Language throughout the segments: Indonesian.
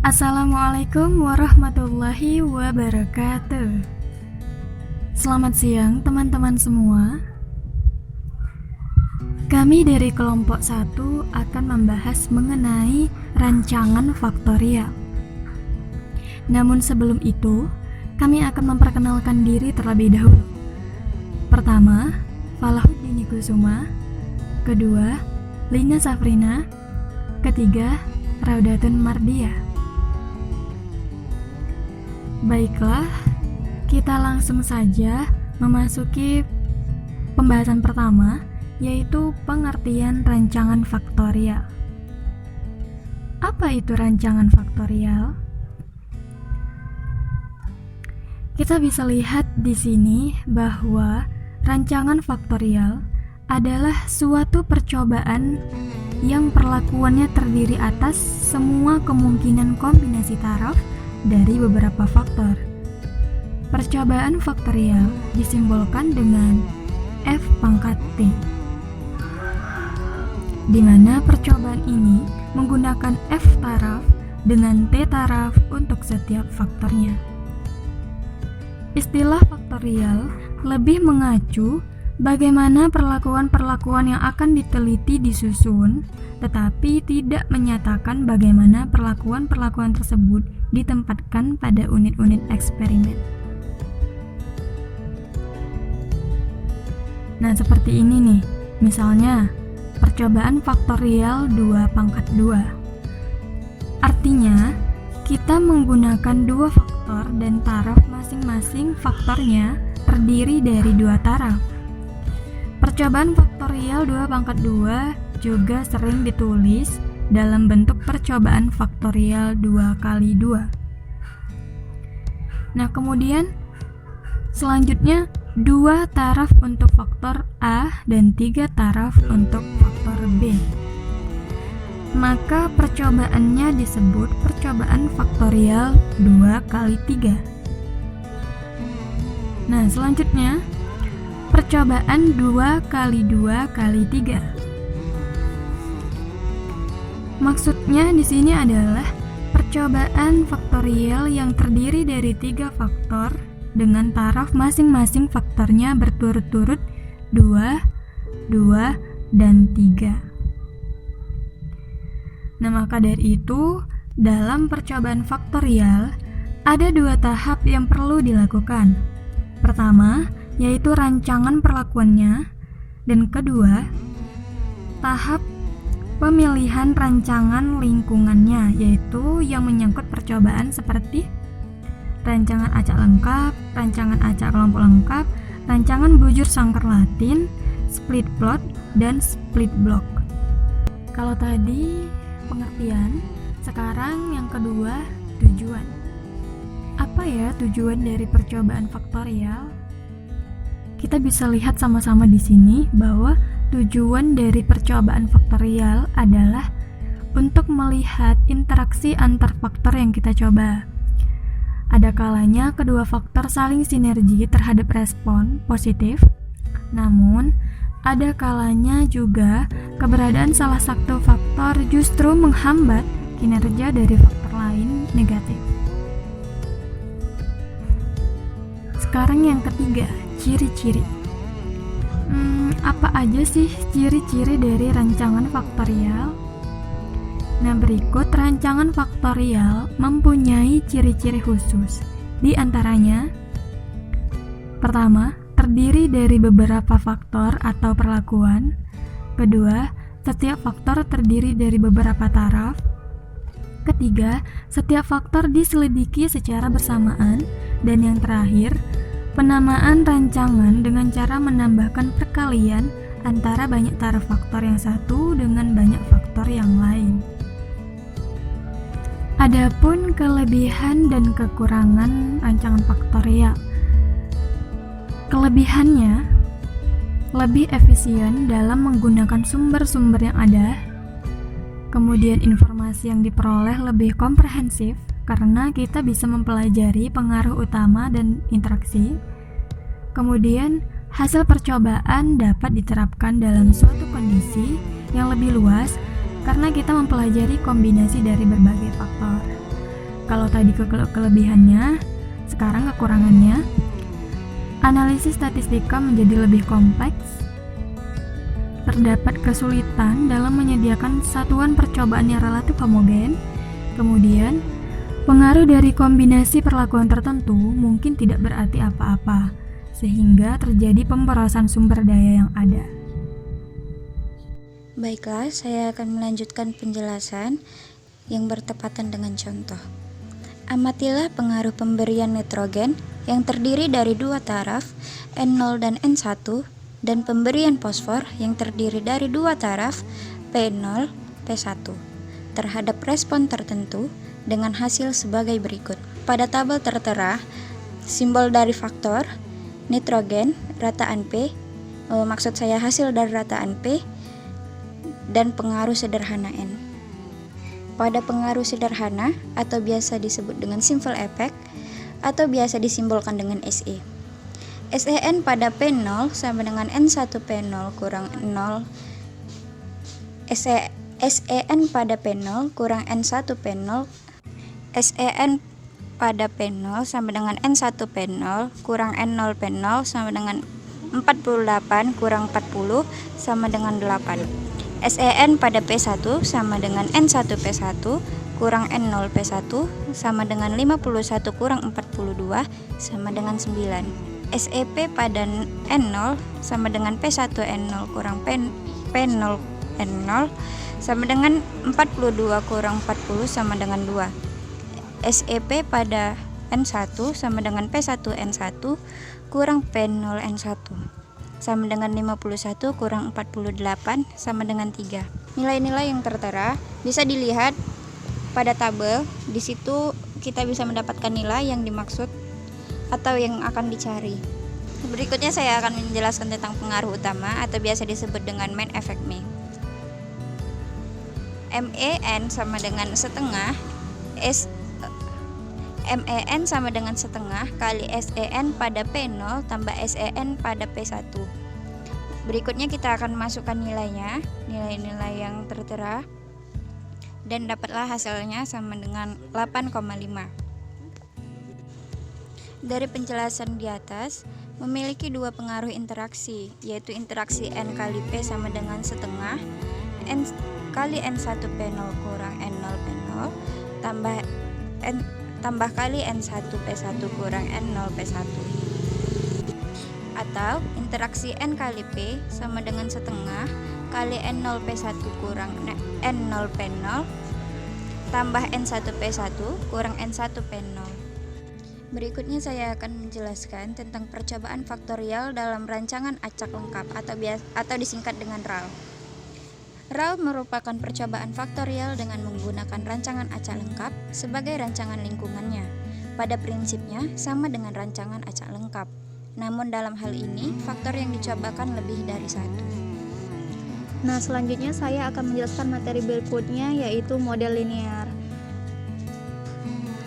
Assalamualaikum warahmatullahi wabarakatuh. Selamat siang teman-teman semua. Kami dari kelompok 1 akan membahas mengenai rancangan faktorial. Namun sebelum itu, kami akan memperkenalkan diri terlebih dahulu. Pertama, Falahuddin Kusuma. Kedua, Lina Safrina. Ketiga, Raudatun Mardia. Baiklah, kita langsung saja memasuki pembahasan pertama, yaitu pengertian rancangan faktorial. Apa itu rancangan faktorial? Kita bisa lihat di sini bahwa rancangan faktorial adalah suatu percobaan yang perlakuannya terdiri atas semua kemungkinan kombinasi taraf dari beberapa faktor. Percobaan faktorial disimbolkan dengan F pangkat T, di mana percobaan ini menggunakan F taraf dengan T taraf untuk setiap faktornya. Istilah faktorial lebih mengacu bagaimana perlakuan-perlakuan yang akan diteliti disusun, tetapi tidak menyatakan bagaimana perlakuan-perlakuan tersebut ditempatkan pada unit-unit eksperimen. Nah, seperti ini nih. Misalnya, percobaan faktorial 2 pangkat 2. Artinya, kita menggunakan dua faktor dan taraf masing-masing faktornya terdiri dari dua taraf. Percobaan faktorial 2 pangkat 2 juga sering ditulis dalam bentuk percobaan faktorial 2 kali 2. Nah, kemudian selanjutnya 2 taraf untuk faktor A dan 3 taraf untuk faktor B. Maka percobaannya disebut percobaan faktorial 2 kali 3. Nah, selanjutnya percobaan 2 kali 2 kali 3. Maksudnya di sini adalah percobaan faktorial yang terdiri dari 3 faktor dengan taraf masing-masing faktornya berturut-turut 2, 2, dan 3. Nah, maka dari itu, dalam percobaan faktorial ada 2 tahap yang perlu dilakukan. Pertama, yaitu rancangan perlakuannya, dan kedua, tahap pemilihan rancangan lingkungannya, yaitu yang menyangkut percobaan seperti rancangan acak lengkap, rancangan acak kelompok lengkap, rancangan bujur sangkar Latin, split plot, dan split block. Kalau tadi pengertian, sekarang yang kedua, tujuan. Apa ya tujuan dari percobaan faktorial? Kita bisa lihat sama-sama di sini bahwa tujuan dari percobaan faktorial adalah untuk melihat interaksi antar faktor yang kita coba. Ada kalanya kedua faktor saling sinergi terhadap respon positif, namun ada kalanya juga keberadaan salah satu faktor justru menghambat kinerja dari faktor lain negatif. Sekarang yang ketiga, ciri-ciri. Apa aja sih ciri-ciri dari rancangan faktorial? Nah, berikut rancangan faktorial mempunyai ciri-ciri khusus. Di antaranya, pertama, terdiri dari beberapa faktor atau perlakuan. Kedua, setiap faktor terdiri dari beberapa taraf. Ketiga, setiap faktor diselidiki secara bersamaan. Dan yang terakhir, penamaan rancangan dengan cara menambahkan perkalian antara banyak taraf faktor yang satu dengan banyak faktor yang lain. Adapun kelebihan dan kekurangan rancangan faktorial. Kelebihannya lebih efisien dalam menggunakan sumber-sumber yang ada. Kemudian informasi yang diperoleh lebih komprehensif karena kita bisa mempelajari pengaruh utama dan interaksi. Kemudian hasil percobaan dapat diterapkan dalam suatu kondisi yang lebih luas karena kita mempelajari kombinasi dari berbagai faktor. Kalau tadi kelebihannya, sekarang kekurangannya. Analisis statistika menjadi lebih kompleks. Terdapat kesulitan dalam menyediakan satuan percobaan yang relatif homogen. Kemudian, pengaruh dari kombinasi perlakuan tertentu mungkin tidak berarti apa-apa, sehingga terjadi pemborosan sumber daya yang ada. Baiklah, saya akan melanjutkan penjelasan yang bertepatan dengan contoh. Amatilah pengaruh pemberian nitrogen yang terdiri dari dua taraf, N0 dan N1, dan pemberian fosfor yang terdiri dari dua taraf, P0, P1, terhadap respon tertentu dengan hasil sebagai berikut. Pada tabel tertera, simbol dari faktor, nitrogen, rataan P, maksud saya hasil dari rataan P, dan pengaruh sederhana N. Pada pengaruh sederhana atau biasa disebut dengan simple effect atau biasa disimbolkan dengan SE. SEN pada P0 sama dengan N1 P0 kurang 0. SEN pada P0 kurang N1 P0. SEN pada P0 sama dengan N1 P0 kurang N0 P0 sama dengan 48 kurang 40 sama dengan 8. SEN pada P1 sama dengan N1 P1 kurang N0 P1 sama dengan 51 kurang 42 sama dengan 9. SEP pada N0 sama dengan P1 N0 kurang P0 N0 sama dengan 42 kurang 40 sama dengan 2. SEP pada N1 sama dengan P1 N1 kurang P0 N1 sama dengan 51 kurang 48 sama dengan 3. Nilai-nilai yang tertera bisa dilihat pada tabel. Di situ kita bisa mendapatkan nilai yang dimaksud atau yang akan dicari. Berikutnya saya akan menjelaskan tentang pengaruh utama atau biasa disebut dengan main effect me. MEN sama dengan setengah MEN sama dengan setengah kali SEN pada P0 tambah SEN pada P1. Berikutnya kita akan masukkan nilai-nilai yang tertera, dan dapatlah hasilnya sama dengan 8,5. Dari penjelasan di atas, memiliki dua pengaruh interaksi, yaitu interaksi N kali P sama dengan setengah, N kali N1 P0 kurang N0 P0 tambah kali N1 P1 kurang N0 P1, atau interaksi N kali P sama dengan setengah kali N0 P1 kurang N0 P0 tambah N1 P1 kurang N1 P0. Berikutnya saya akan menjelaskan tentang percobaan faktorial dalam rancangan acak lengkap atau disingkat dengan RAL. RAL merupakan percobaan faktorial dengan menggunakan rancangan acak lengkap sebagai rancangan lingkungannya. Pada prinsipnya sama dengan rancangan acak lengkap. Namun dalam hal ini, faktor yang dicobakan lebih dari satu. Nah, selanjutnya saya akan menjelaskan materi berikutnya, yaitu model linear.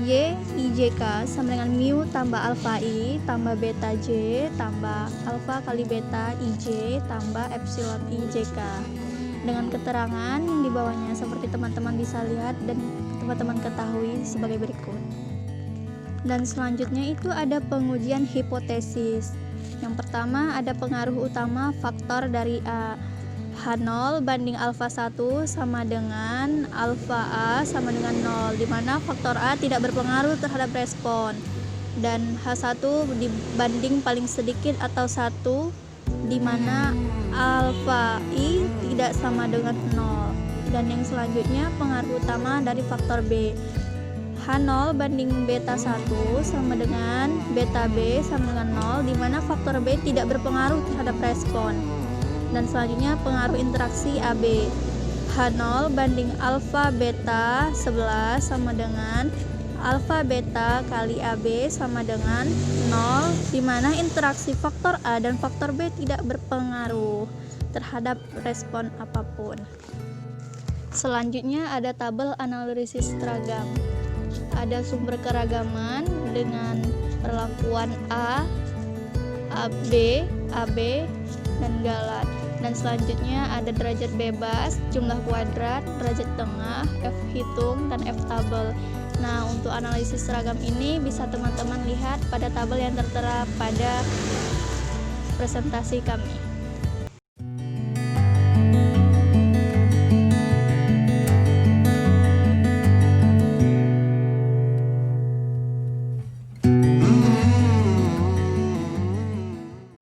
Y, IJK sama dengan mu tambah alfa I tambah beta J tambah alfa kali beta IJ tambah epsilon IJK. Dengan keterangan yang di bawahnya seperti teman-teman bisa lihat dan teman-teman ketahui sebagai berikut. Dan selanjutnya itu ada pengujian hipotesis. Yang pertama ada pengaruh utama faktor dari A. H0 banding alfa 1 sama dengan alfa A sama dengan 0, di mana faktor A tidak berpengaruh terhadap respon, dan H1 dibanding paling sedikit atau 1, di mana alfa I tidak sama dengan 0. Dan yang selanjutnya pengaruh utama dari faktor B. H0 banding beta 1 sama dengan beta B sama dengan 0, di mana faktor B tidak berpengaruh terhadap respon. Dan selanjutnya pengaruh interaksi AB. H0 banding alfa beta 11 sama dengan alfa beta kali AB sama dengan 0, di mana interaksi faktor A dan faktor B tidak berpengaruh terhadap respon apapun. Selanjutnya ada tabel analisis seragam. Ada sumber keragaman dengan perlakuan A, AB, AB, dan galat. Dan selanjutnya ada derajat bebas, jumlah kuadrat, derajat tengah, F hitung, dan F tabel. Nah, untuk analisis seragam ini bisa teman-teman lihat pada tabel yang tertera pada presentasi kami.